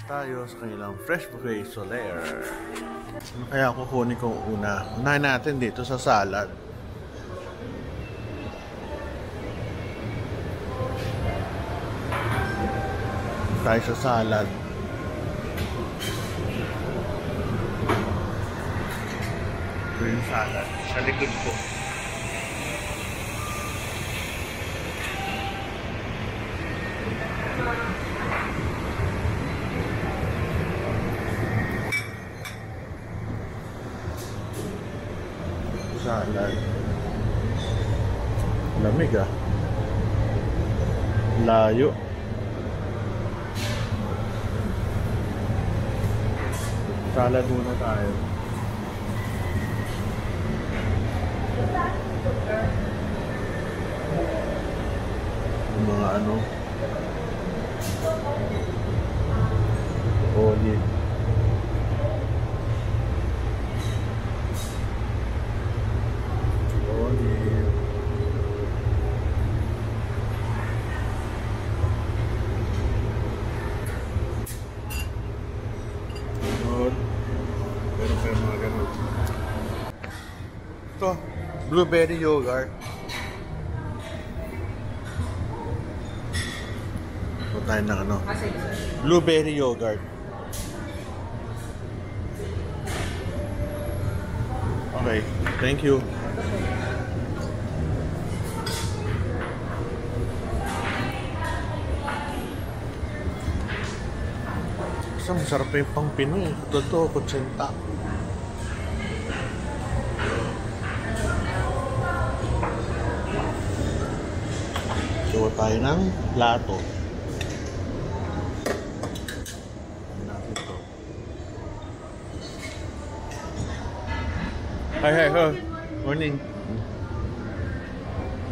tayo sa kanilang Fresh Buffet Solaire. Ano kaya kukunin ko una? Unahin natin dito sa salad. Tayo sa salad. Ito yung salad. Sa likod ko. Salad. Lamig ah. Layo. Salad muna tayo. Yung mga ano. Olive. Ito, blueberry yogurt. Ito tayo ng ano? Blueberry yogurt. Okay, thank you. Basta masarap pa yung pang Pinoy. Totoo, kutsenta. So tayo ng plato. Hi, morning.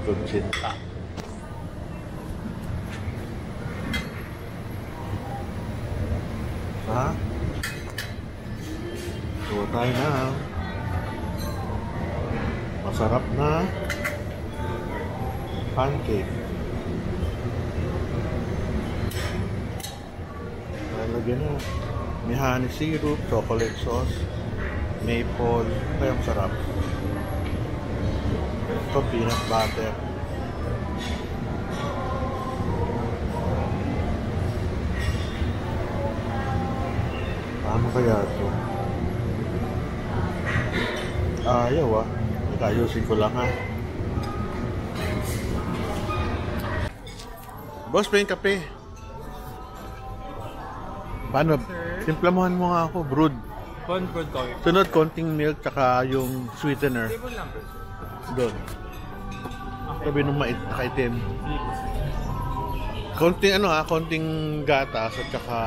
Kutsenta. Ha? So tayo na masarap na pancake. Lalagyan na may honey syrup, chocolate sauce, maple, kaya masarap. Ito peanut butter. Ano kaya ito? Ayaw ah. Ayusin ko lang ha. Boss, pa yung kape. Paano? Timplamuhan mo nga ako, brood. Brood coffee. Sunod, konting milk, tsaka yung sweetener. Table lang. Doon. Sabi nung nakaitim. Konting ano ha, konting gatas at tsaka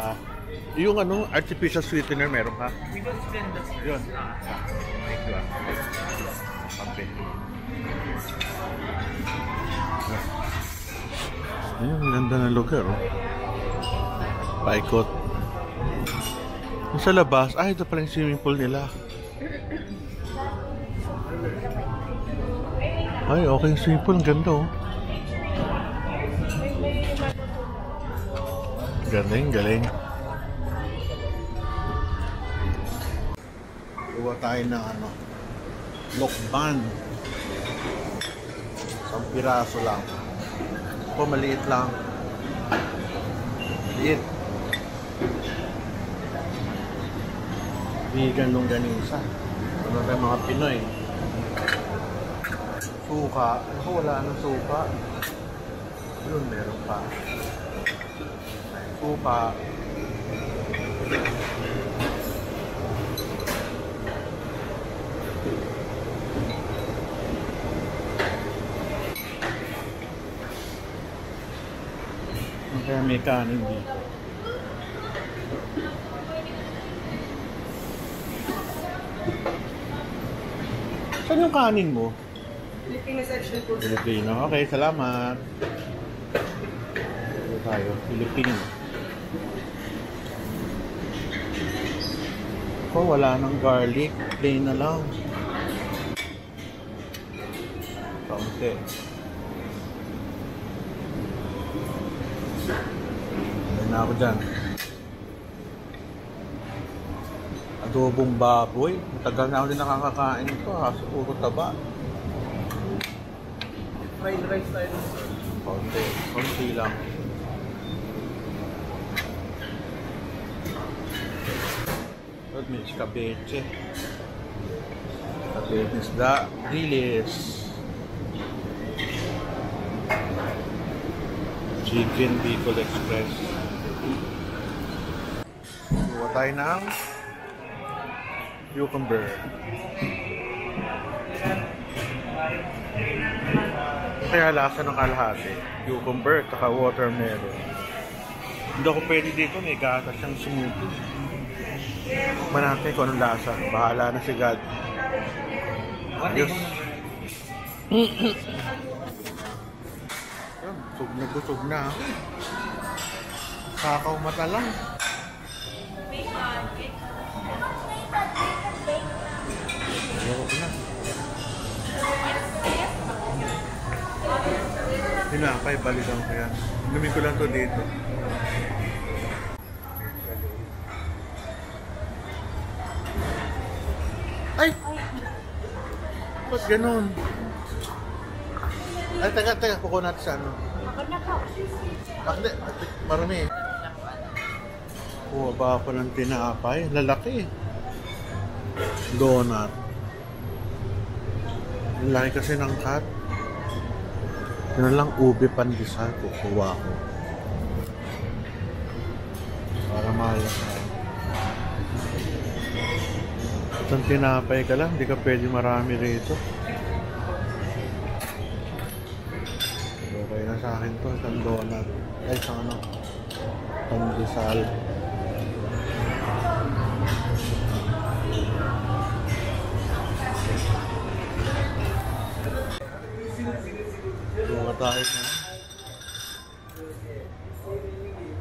yung ano, artificial sweetener meron ka? We don't spend the yun. Thank you ah. Kape. Ayun, ganda ng lugar oh. Paikot. Yung sa labas, ito pala yung swimming pool nila. Ay, okay yung swimming pool. Ang ganda oh. Galing, galing. Kuha tayo ng ano, lokban. Isang piraso lang. Ito maliit lang. Maliit. Vegan longganisa. Ano tayo mga Pinoy. Suka. Ako wala nang suka. Yun, meron pa. Suka. Kaya may kanin dito. Saan yung kanin mo? Filipino section po. Filipino. Okay, salamat. Ito tayo. Filipino. Oh, wala nang garlic. Plain na lang. Kaunti. Ayan na ako dyan. Adobong baboy. Matagal na ako din nakakakain ito ha. Puro taba. Fried rice tayo. Konti lang. At may iskabeche. Iskabeche isda. Dilis. Chicken Bicol Express. Kuha tayo ng cucumber. Kaya lasa ng kalahati. Cucumber at saka watermelon. Hindi ako pwede dito. May gatas siyang smoothie. Tikman natin kung anong lasa. Bahala na si God. Ayos. Busog na. Kakaw mata lang. Ayoko na. Tinapay, balikan ko yan. Inumin ko lang to dito. Ay! Ba't ganun? Ay, teka, kukuha natin sa ano. Bakit? Marami eh. Kuha ba ako ng tinapay? Lalaki eh. Donut. Ang laki kasi ng cut. Yun lang, ube pandesal. Kukuha ko. Para malas na. Itong tinapay ka lang, hindi ka pwede marami rito. Okay na sa akin to, isang donut. Ay, isang ano, pandesal. Bunga tayo na.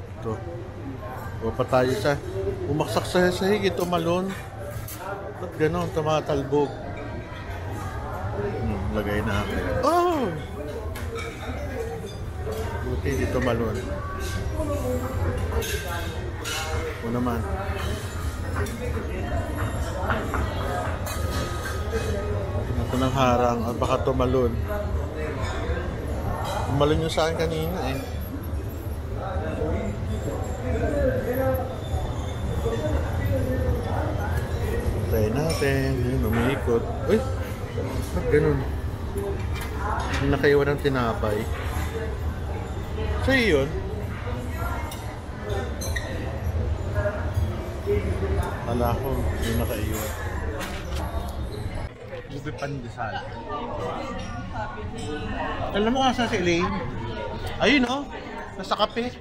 Ito. Buwa pa tayo sa, umaksak sa sahig, ito malon. Ba't ganon, tumatalbog. Lagay natin. Oh! Buti dito malon. O naman. Ito ng harang at baka tumalon. Tumalon yung sa akin kanina eh. Try natin. Yun, umiikot. Uy! Ba't ganun? Yung nakaiwan ng tinapay. Sa'yo yun? Kala ko, yung nakaiwan. Ube pandesal. Alam mo kung saan si Elaine? Ayun oh! Nasa kape.